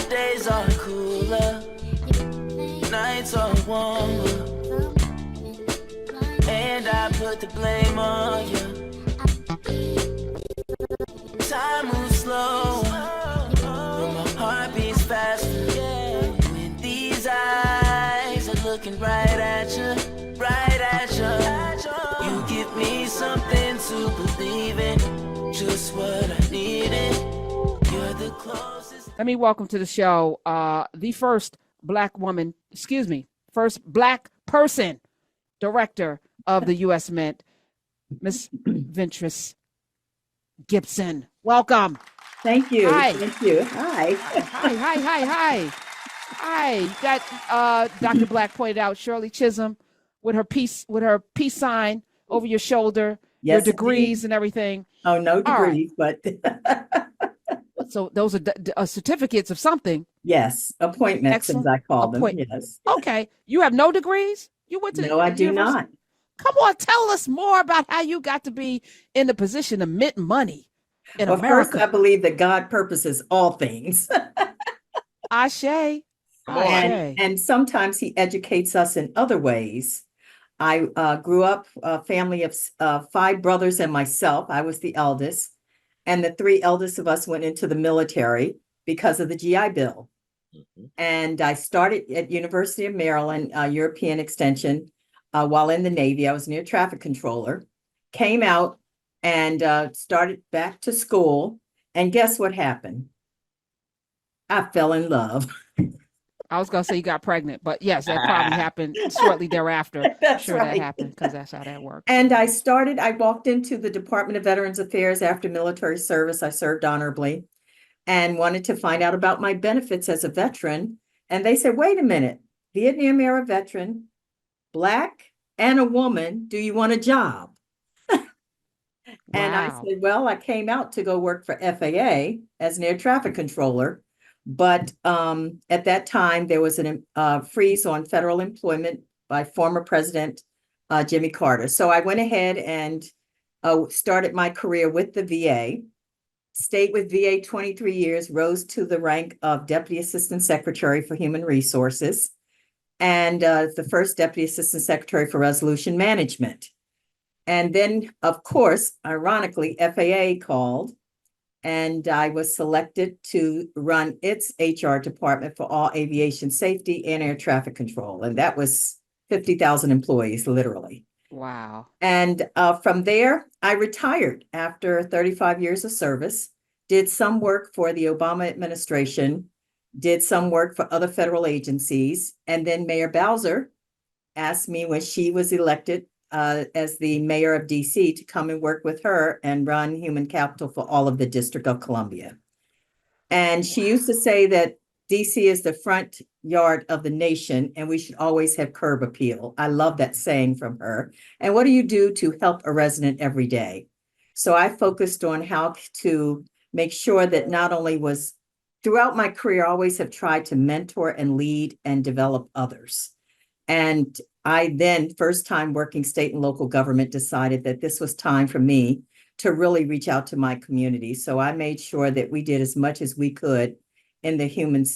days are cooler, nights are warmer, and I put the blame on you. Time moves slow, but my heart beats faster. When these eyes are looking right at you, right at you. You give me something to believe in, just what I needed. You're the closest. Let me welcome to the show the first first Black person director of the U.S. Mint, Miss Ventress Gibson. Welcome. Thank you. Hi. Thank you. Hi. Hi. You got Dr. Black pointed out Shirley Chisholm with her peace sign over your shoulder, Yes, your degrees indeed. and everything. Oh, no degrees, but So those are certificates of something. yes, appointments, Excellent. as I call them. Yes. Okay. You have no degrees? You went to No, I do university? not. Come on, tell us more about how you got to be in the position of mint money in Well, America. first, I believe that God purposes all things. Ashe. And sometimes he educates us in other ways. I grew up a family of 5 brothers and myself. I was the eldest. And the 3 eldest of us went into the military because of the GI Bill. And I started at University of Maryland, European Extension, while in the Navy. I was an air traffic controller, came out and started back to school. And guess what happened? I fell in love. I was going to say you got pregnant, but yes, that probably happened shortly thereafter. That's sure right. that happened because that's how that works. And I walked into the Department of Veterans Affairs after military service. I served honorably and wanted to find out about my benefits as a veteran. And they said, wait a minute, Vietnam era veteran, Black and a woman, do you want a job? And I said, well, I came out to go work for FAA as an air traffic controller. But at that time, there was a freeze on federal employment by former President Jimmy Carter. So I went ahead and started my career with the VA, stayed with VA 23 years, rose to the rank of Deputy Assistant Secretary for Human Resources, and the first Deputy Assistant Secretary for Resolution Management. And then, of course, ironically, FAA called, and I was selected to run its HR department for all aviation safety and air traffic control. And that was 50,000 employees, literally. Wow. And from there, I retired after 35 years of service, did some work for the Obama administration, did some work for other federal agencies. And then Mayor Bowser asked me when she was elected as the mayor of DC to come and work with her and run human capital for all of the District of Columbia. And she used to say that DC is the front yard of the nation and we should always have curb appeal. I love that saying from her. And what do you do to help a resident every day? So I focused on how to make sure that not only was throughout my career, I always have tried to mentor and lead and develop others. And I then, first time working state and local government, decided that this was time for me to really reach out to my community. So I made sure that we did as much as we could in the human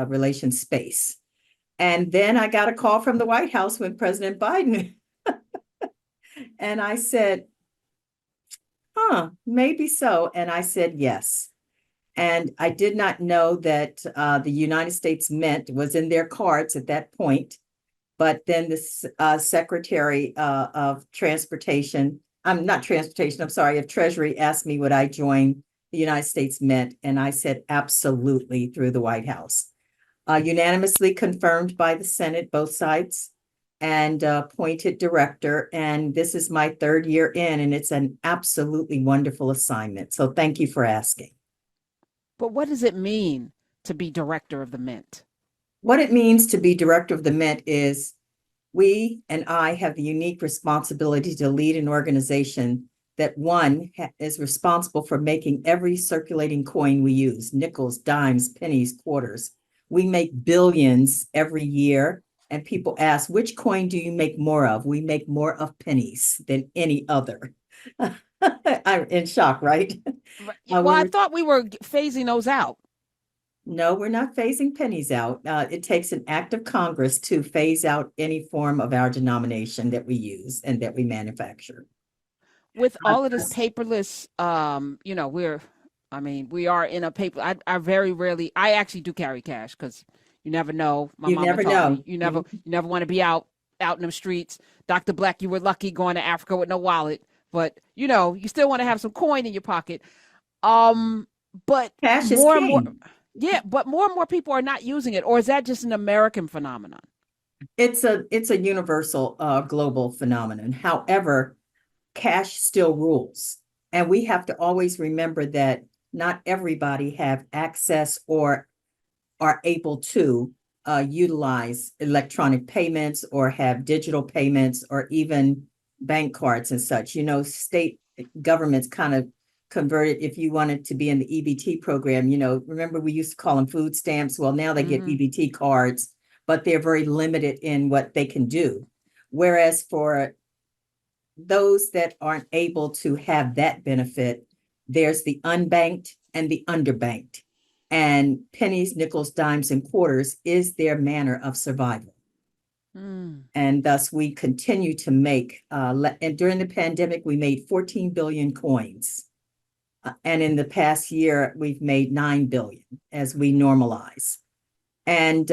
relations space. And then I got a call from the White House when President Biden, and I said, maybe so. And I said, yes. And I did not know that the United States Mint was in their cards at that point. But then the Secretary of Transportation, of Treasury asked me would I join the United States Mint, and I said absolutely through the White House. Unanimously confirmed by the Senate, both sides, and appointed director. And this is my 3rd year in, and it's an absolutely wonderful assignment. So thank you for asking. But what does it mean to be director of the Mint? What it means to be director of the Mint is we and I have the unique responsibility to lead an organization that is responsible for making every circulating coin we use, nickels, dimes, pennies, quarters. We make billions every year, and people ask, which coin do you make more of? We make more of pennies than any other. I'm in shock, right? Well, I thought we were phasing those out. No, we're not phasing pennies out. It takes an act of Congress to phase out any form of our denomination that we use and that we manufacture. With Uh, all of this paperless, we are in a paper. I very rarely, I actually do carry cash because you never know. My You mama never taught know. me, you never want to be out in them streets. Dr. Black, you were lucky going to Africa with no wallet, but you still want to have some coin in your pocket. But Cash is more and more, king. yeah, but more and more people are not using it, or is that just an American phenomenon? It's a universal, global phenomenon. However, cash still rules. And we have to always remember that not everybody have access or are able to utilize electronic payments or have digital payments or even bank cards and such. State governments kind of converted, if you wanted to be in the EBT program, remember we used to call them food stamps. Well, now they get EBT cards, but they're very limited in what they can do. Whereas for those that aren't able to have that benefit, there's the unbanked and the underbanked. And pennies, nickels, dimes, and quarters is their manner of survival. And thus we continue to make, and during the pandemic, we made 14 billion coins. And in the past year, we've made 9 billion as we normalize. And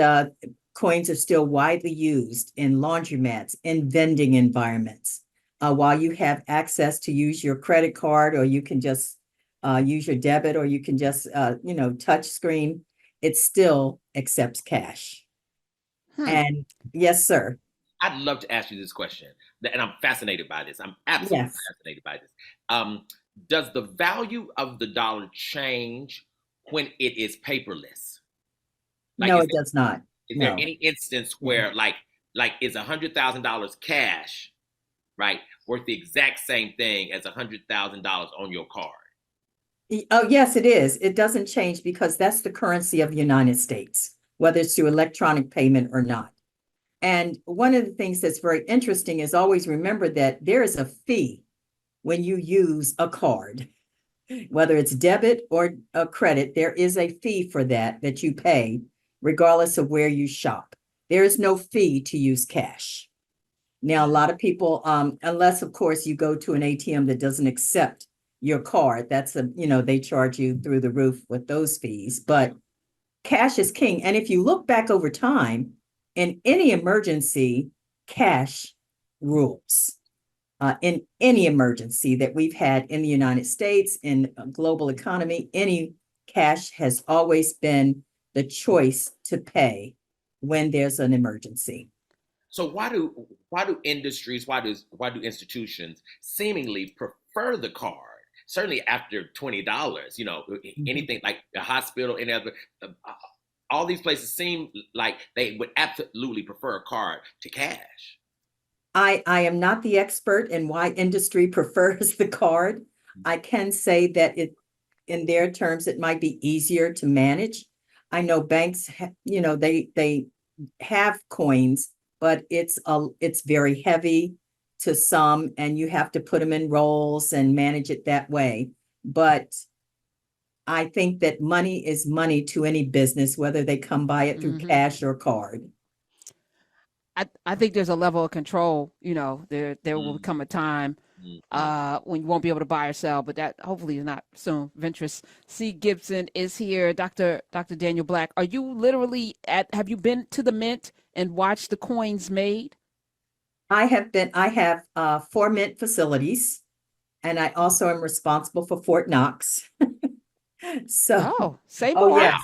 coins are still widely used in laundromats, in vending environments. While you have access to use your credit card, or you can just use your debit, or you can just, touch screen, it still accepts cash. And yes, sir. I'd love to ask you this question, and I'm fascinated by this. I'm absolutely fascinated by this. Does the value of the dollar change when it is paperless? No, it does not. Is there any instance where, like, is $100,000 cash, right, worth the exact same thing as $100,000 on your card? Oh, yes, it is. It doesn't change because that's the currency of the United States, whether it's through electronic payment or not. And one of the things that's very interesting is always remember that there is a fee when you use a card, whether it's debit or a credit, there is a fee for that you pay, regardless of where you shop. There is no fee to use cash. Now, a lot of people, unless of course you go to an ATM that doesn't accept your card, they charge you through the roof with those fees, but cash is king. And if you look back over time, in any emergency, cash rules. In any emergency that we've had in the United States, in a global economy, any cash has always been the choice to pay when there's an emergency. So why do industries, why do institutions seemingly prefer the card? Certainly after $20, anything like the hospital, any other, all these places seem like they would absolutely prefer a card to cash. I am not the expert in why industry prefers the card. I can say that in their terms, it might be easier to manage. I know banks, they have coins, but it's very heavy to some, and you have to put them in rolls and manage it that way. But I think that money is money to any business, whether they come by it through cash or card. I think there's a level of control, there will come a time when you won't be able to buy or sell, but that hopefully is not soon. Ventress C. Gibson is here. Dr. Daniel Black, are you literally have you been to the mint and watched the coins made? I have 4 mint facilities, and I also am responsible for Fort Knox. Say more. Yes.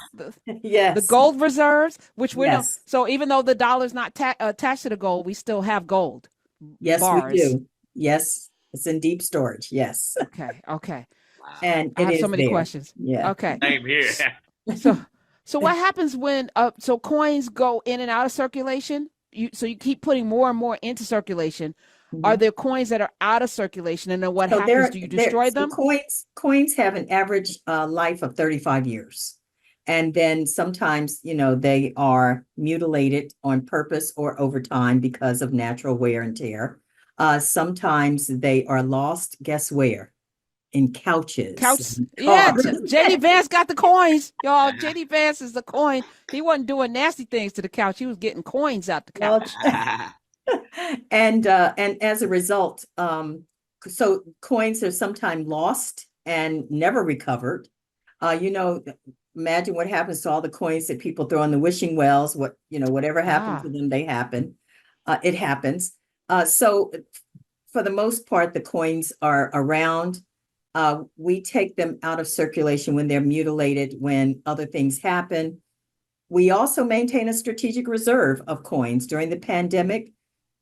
Yes. The gold reserves, which we know. Yes. So even though the dollar's not attached to the gold, we still have gold. Yes, bars. we do. Yes, it's in deep storage. Yes. Okay. And I have so many questions. Yeah. Okay. Same here. So what happens when so coins go in and out of circulation? You keep putting more and more into circulation. Are there coins that are out of circulation, and then what happens? Do you destroy them? Coins have an average life of 35 years. And then sometimes, they are mutilated on purpose or over time because of natural wear and tear. Sometimes they are lost. Guess where? in couches. Couch. and Yeah, cars. JD Vance got the coins, y'all. JD Vance is the coin. He wasn't doing nasty things to the couch. He was getting coins out the Well, couch. and as a result, so coins are sometimes lost and never recovered. Imagine what happens to all the coins that people throw in the wishing wells. Whatever happened Ah. to them, they happen. It happens. So for the most part, the coins are around. We take them out of circulation when they're mutilated, when other things happen. We also maintain a strategic reserve of coins. During the pandemic,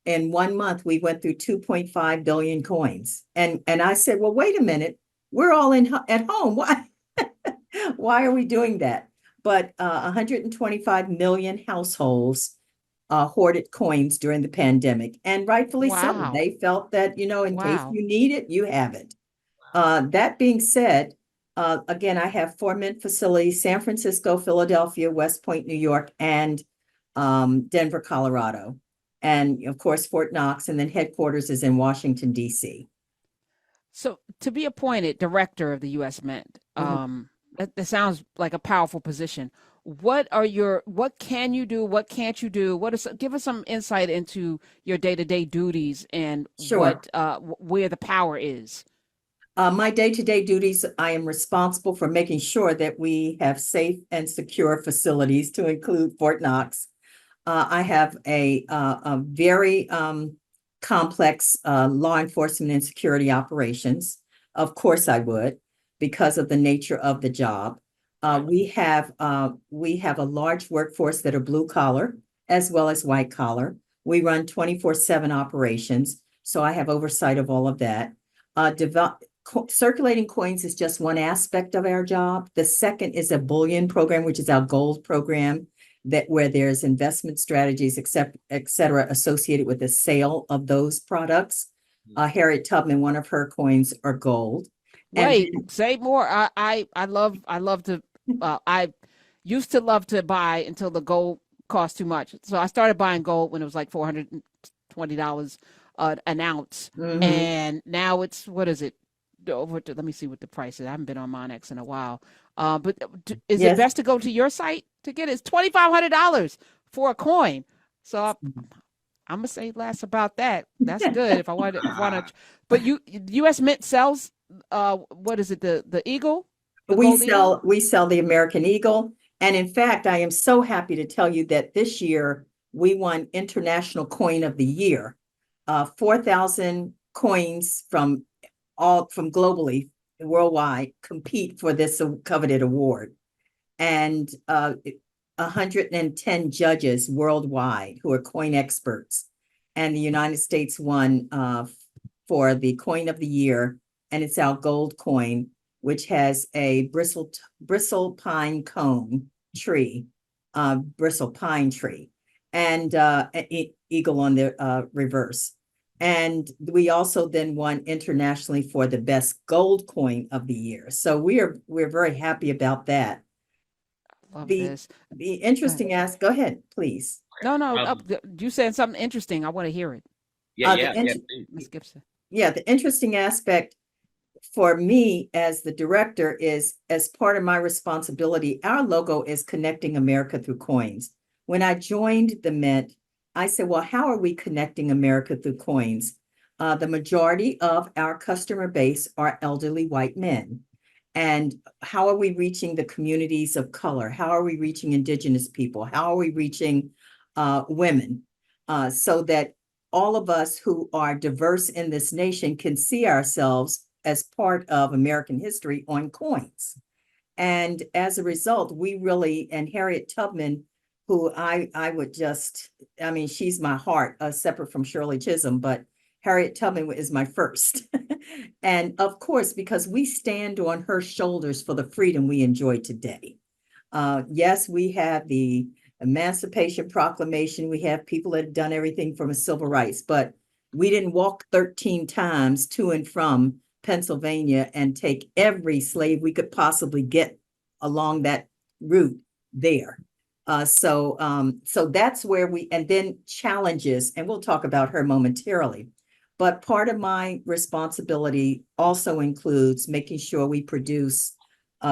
in 1 month, we went through 2.5 billion coins. And I said, well, wait a minute, we're all at home. Why are we doing that? But 125 million households hoarded coins during the pandemic, and rightfully so. Wow. They felt that, in case Wow. you need it, you have it. That being said, again, I have 4 mint facilities: San Francisco, Philadelphia, West Point, New York, and Denver, Colorado. And of course, Fort Knox, and then headquarters is in Washington, D.C. So to be appointed director of the U.S. Mint, that sounds like a powerful position. What can you do? What can't you do? Give us some insight into your day-to-day duties and Sure. where the power is. My day-to-day duties, I am responsible for making sure that we have safe and secure facilities, to include Fort Knox. I have a very complex law enforcement and security operations. Of course I would, because of the nature of the job. We have a large workforce that are blue collar as well as white collar. We run 24/7 operations, so I have oversight of all of that. Circulating coins is just one aspect of our job. The second is a bullion program, which is our gold program, where there's investment strategies, et cetera, associated with the sale of those products. Harriet Tubman, one of her coins are gold. Wait, say more. I love to. I used to love to buy until the gold cost too much. So I started buying gold when it was like $420 an ounce, and now it's, what is it? Let me see what the price is. I haven't been on Monex in a while. But is it best to go to your site to get it? It's $2,500 for a coin. So I'm gonna say less about that. That's good if I want to. But U.S. Mint sells. What is it? The Eagle. We sell the American Eagle, and in fact, I am so happy to tell you that this year we won International Coin of the Year. 4,000 coins from globally, worldwide, compete for this coveted award, and 110 judges worldwide who are coin experts, and the United States won for the Coin of the Year, and it's our gold coin, which has a bristle pine cone tree, bristle pine tree, and eagle on the reverse. And we also then won internationally for the best gold coin of the year. So we're very happy about that. Love this. The interesting go ahead, please. No. You said something interesting. I want to hear it. Ms. Gibson. Yeah, the interesting aspect for me as the director is, as part of my responsibility, our logo is connecting America through coins. When I joined the Mint, I said, well, how are we connecting America through coins? The majority of our customer base are elderly white men. And how are we reaching the communities of color? How are we reaching indigenous people? How are we reaching women? So that all of us who are diverse in this nation can see ourselves as part of American history on coins. And as a result, and Harriet Tubman, who I would she's my heart, separate from Shirley Chisholm, but Harriet Tubman is my first. And of course, because we stand on her shoulders for the freedom we enjoy today. Yes, we have the Emancipation Proclamation. We have people that have done everything from civil rights, but we didn't walk 13 times to and from Pennsylvania and take every slave we could possibly get along that route there. So that's where and then challenges, and we'll talk about her momentarily, But part of my responsibility also includes making sure we produce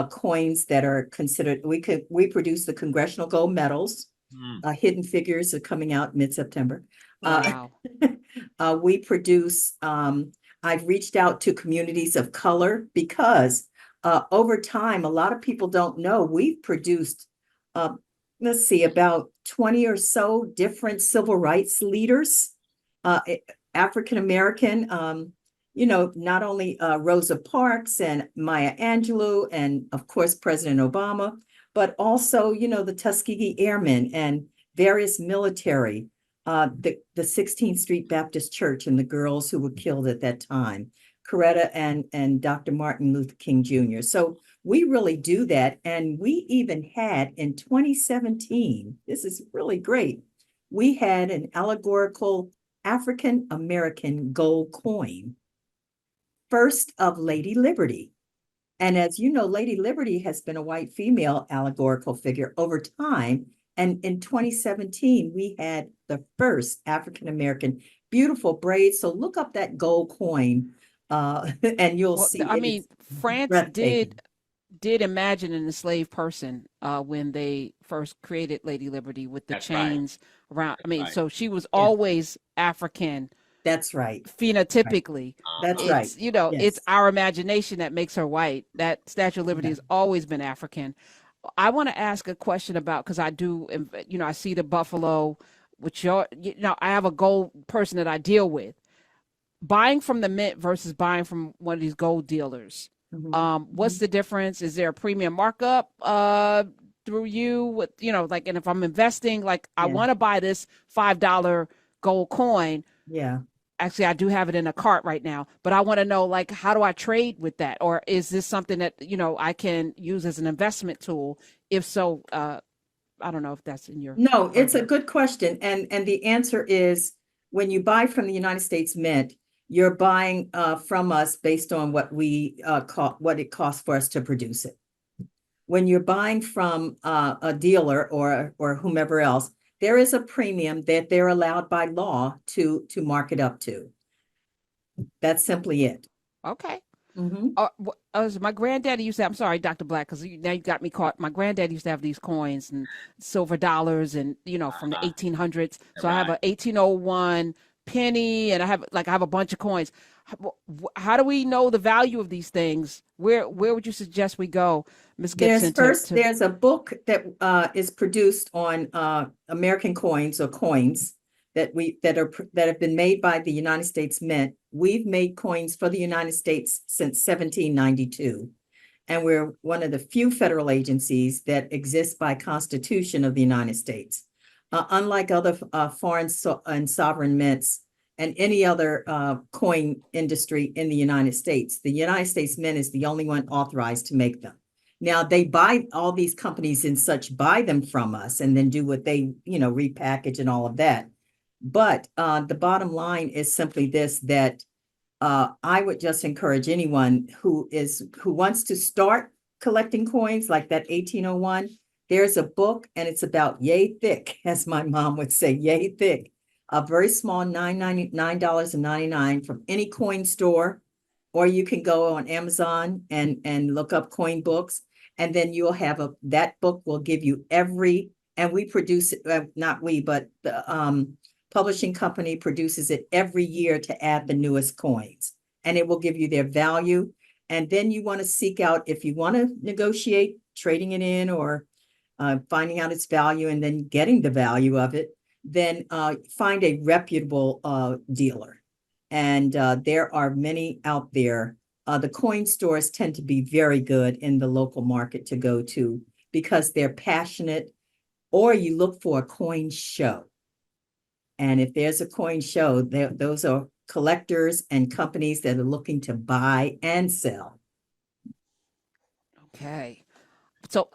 coins that are considered, we produce the Congressional Gold Medals. Hidden Figures are coming out mid-September. Wow. We produce, I've reached out to communities of color because over time, a lot of people don't know, we've produced, let's see, about 20 or so different civil rights leaders, African-American, not only Rosa Parks and Maya Angelou, and of course, President Obama, but also, the Tuskegee Airmen and various military, the 16th Street Baptist Church and the girls who were killed at that time, Coretta and Dr. Martin Luther King Jr. So we really do that. And we even had in 2017, this is really great, we had an allegorical African-American gold coin, first of Lady Liberty. And as you know, Lady Liberty has been a white female allegorical figure over time. And in 2017, we had the first African-American, beautiful braids. So look up that gold coin and you'll see. I mean, France did imagine an enslaved person when they first created Lady Liberty with the chains around. I mean, so she was always African. That's right. Phenotypically. That's right. It's our imagination that makes her white. That Statue of Liberty has always been African. I want to ask a question about, because I do, I see the buffalo, which I have a gold person that I deal with. Buying from the mint versus buying from one of these gold dealers. What's the difference? Is there a premium markup through you? With and if I'm investing, I want to buy this $5 gold coin. Yeah. Actually, I do have it in a cart right now, but I want to know, how do I trade with that? Or is this something that, I can use as an investment tool? If so, I don't know if that's in your... No, it's a good question. And the answer is, when you buy from the United States Mint, you're buying from us based on what what it costs for us to produce it. When you're buying from a dealer or whomever else, there is a premium that they're allowed by law to mark it up to. That's simply it. Okay. Mm-hmm. My granddaddy used to have, I'm sorry, Dr. Black, because now you got me caught. My granddad used to have these coins and silver dollars and, from the 1800s. So I have a 1801 penny and I have a bunch of coins. How do we know the value of these things? Where would you suggest we go, Ms. Gibson? There's a book that is produced on American coins or coins that have been made by the United States Mint. We've made coins for the United States since 1792, and we're one of the few federal agencies that exist by Constitution of the United States. Unlike other foreign and sovereign mints and any other coin industry in the United States Mint is the only one authorized to make them. Now, they buy, all these companies and such buy them from us and then do what they, repackage and all of that. But the bottom line is simply this, that I would just encourage anyone who wants to start collecting coins like that 1801. There's a book and it's about yay thick, as my mom would say, yay thick. A very small $9.99 from any coin store, or you can go on Amazon and look up coin books, and then you'll have that book will give you and we produce it, not we, but the publishing company produces it every year to add the newest coins, and it will give you their value. And then you want to seek out, if you want to negotiate trading it in or finding out its value and then getting the value of it, then find a reputable dealer. And there are many out there. The coin stores tend to be very good in the local market to go to because they're passionate, or you look for a coin show. And if there's a coin show, those are collectors and companies that are looking to buy and sell. Okay. So,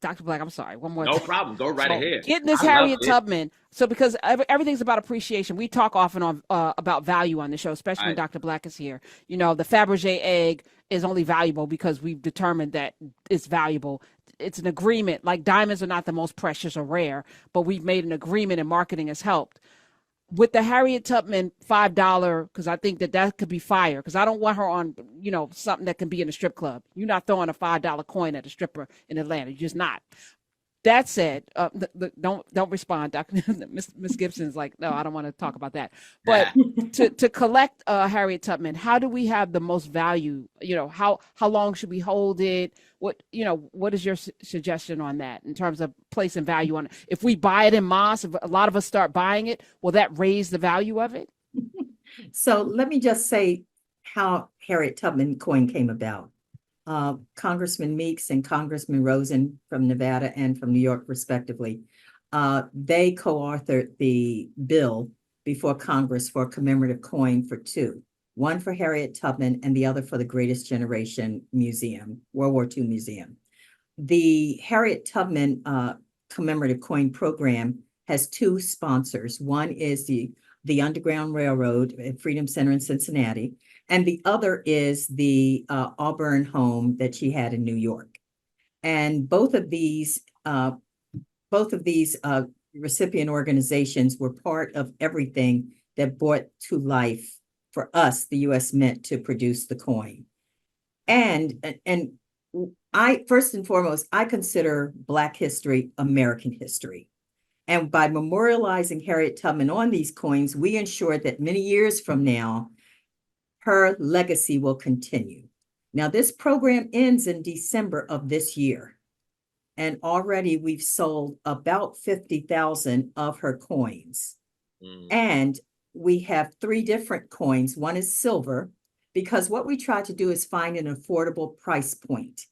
Dr. Black, I'm sorry. One more. No problem. Go right ahead. Getting this Harriet Tubman. So, because everything's about appreciation, we talk often on about value on the show, especially when Dr. Black is here. The Fabergé egg is only valuable because we've determined that it's valuable. It's an agreement. Like diamonds are not the most precious or rare, but we've made an agreement, and marketing has helped. with the Harriet Tubman $5, because I think that could be fire. Because I don't want her on, something that can be in a strip club. You're not throwing a $5 coin at a stripper in Atlanta. You're just not. That said, don't respond, Dr. Miss Gibson's like, no, I don't want to talk about that. But to collect Harriet Tubman, how do we have the most value? How long should we hold it? What is your suggestion on that in terms of placing value on it? If we buy it in mass, if a lot of us start buying it, will that raise the value of it? So let me just say how Harriet Tubman coin came about. Congressman Meeks and Congressman Rosen from Nevada and from New York, respectively, they co-authored the bill before Congress for a commemorative coin for two, one for Harriet Tubman and the other for the Greatest Generation Museum, World War II Museum. The Harriet Tubman commemorative coin program has two sponsors. One is the Underground Railroad at Freedom Center in Cincinnati, and the other is the Auburn home that she had in New York. And both of these recipient organizations were part of everything that brought to life for us, the U.S. Mint, to produce the coin. And I, first and foremost, I consider Black history American history. And by memorializing Harriet Tubman on these coins, we ensure that many years from now, her legacy will continue. Now, this program ends in December of this year. And already we've sold about 50,000 of her coins. And we have 3 different coins. One is silver, because what we try to do is find an affordable price point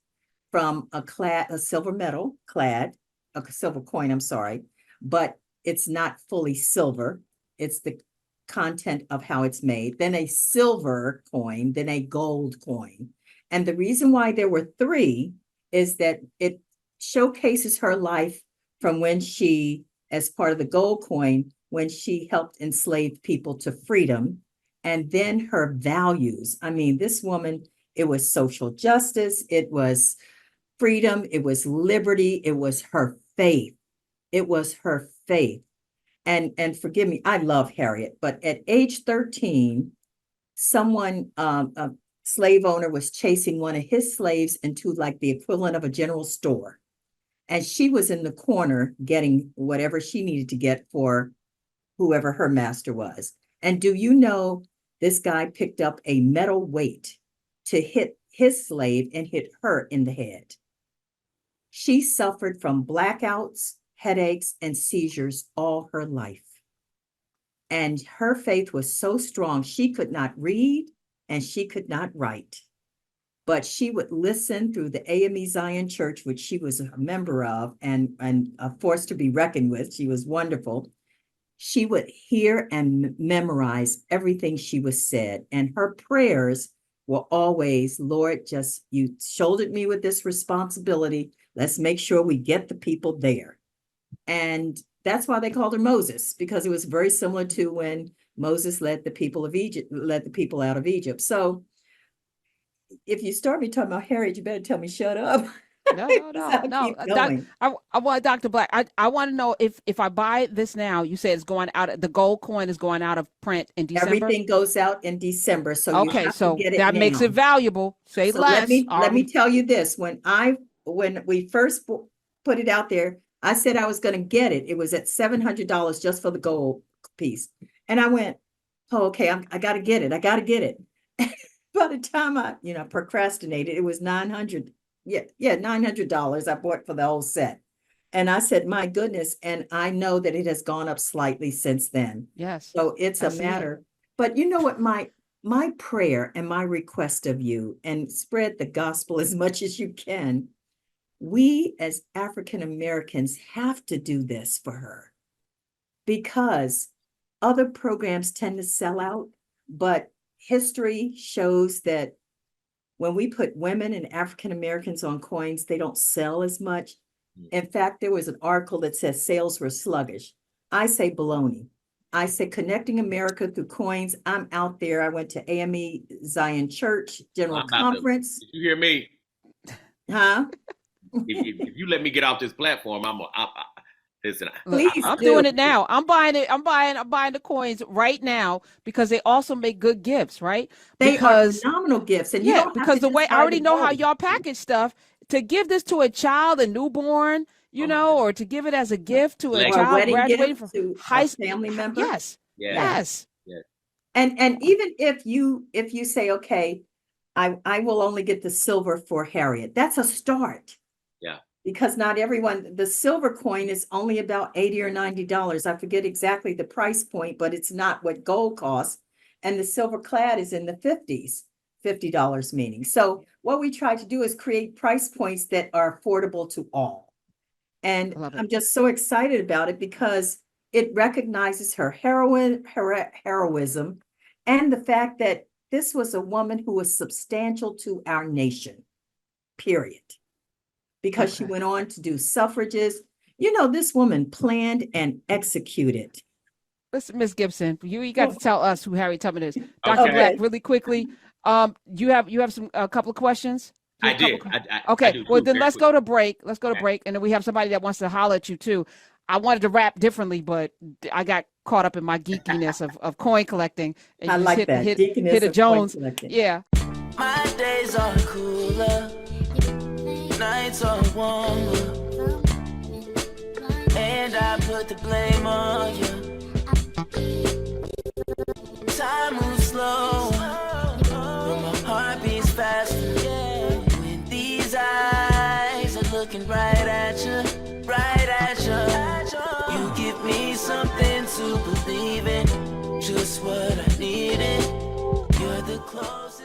from a silver metal clad, a silver coin, I'm sorry, but it's not fully silver. It's the content of how it's made, then a silver coin, then a gold coin. And the reason why there were 3 is that it showcases her life from when she, as part of the gold coin, when she helped enslaved people to freedom, and then her values. I mean, this woman, it was social justice, it was freedom, it was liberty, it was her faith. It was her faith. And forgive me, I love Harriet, but at age 13, someone, a slave owner was chasing one of his slaves into like the equivalent of a general store. And she was in the corner getting whatever she needed to get for whoever her master was. And do you know, this guy picked up a metal weight to hit his slave and hit her in the head. She suffered from blackouts, headaches, and seizures all her life. And her faith was so strong, she could not read and she could not write. But she would listen through the AME Zion Church, which she was a member of and a force to be reckoned with. She was wonderful. She would hear and memorize everything she was said. And her prayers were always, Lord, just you shouldered me with this responsibility. Let's make sure we get the people there. And that's why they called her Moses, because it was very similar to when Moses led the people out of Egypt. So if you start me talking about Harriet, you better tell me shut up. No. I want Dr. Black. I want to know if I buy this now, you say it's going out, the gold coin is going out of print in December. Everything goes out in December. So okay, you have so to get it that now. makes it valuable. Say so less. Let me tell you this. When we first put it out there, I said I was going to get it. It was at $700 just for the gold piece. And I went, oh, okay, I got to get it. I got to get it. By the time I, procrastinated, it was $900. Yeah, $900 I bought for the whole set. And I said, my goodness. And I know that it has gone up slightly since then. Yes. So it's a matter. But you know what, my prayer and my request of you, and spread the gospel as much as you can, we as African Americans have to do this for her, because other programs tend to sell out, but history shows that when we put women and African Americans on coins, they don't sell as much. In fact, there was an article that says sales were sluggish. I say baloney. I say connecting America through coins. I'm out there. I went to AME Zion Church General Conference. Did you hear me? Huh? If you let me get off this platform, Listen, Look, Please I'm do. doing it now. I'm buying it. I'm buying the coins right now because they also make good gifts, right? They Because are phenomenal gifts, and you yeah, don't have because to the just way I buy already the know how gold. y'all package stuff, to give this to a child, a newborn, you Oh my know, God. or to give it as a gift to a Like- Or a child wedding graduating gift from to high a school. family member. Yes. Yeah. Yes. And even if you say, okay, I will only get the silver for Harriet, that's a start. Yeah. Because not everyone, the silver coin is only about $80 or $90. I forget exactly the price point, but it's not what gold costs. And the silver clad is in the 50s, $50 meaning. So what we try to do is create price points that are affordable to all. And I love it. I'm just so excited about it because it recognizes her heroism, and the fact that this was a woman who was substantial to our nation, period. Because she Okay. went on to do suffrages. You know, this woman planned and executed. Listen, Miss Gibson, you got to tell us who Harriet Tubman is. Dr. Okay. Black, really quickly. You have some a couple of questions. You I have a couple do. of- I Okay, do well too, then very let's quick. go to break. Let's go to Okay. break, and then we have somebody that wants to holler at you too. I wanted to rap differently, but I got caught up in my geekiness of coin collecting, and I you just like hit that. hit Deaconess hit a of coin Jones. collecting. Yeah. My days are cooler, nights are warmer, and I put the blame on you. Time moves slow, but my heart beats faster. When these eyes are looking right at you, right at you. You give me something to believe in, just what I needed. You're the closest.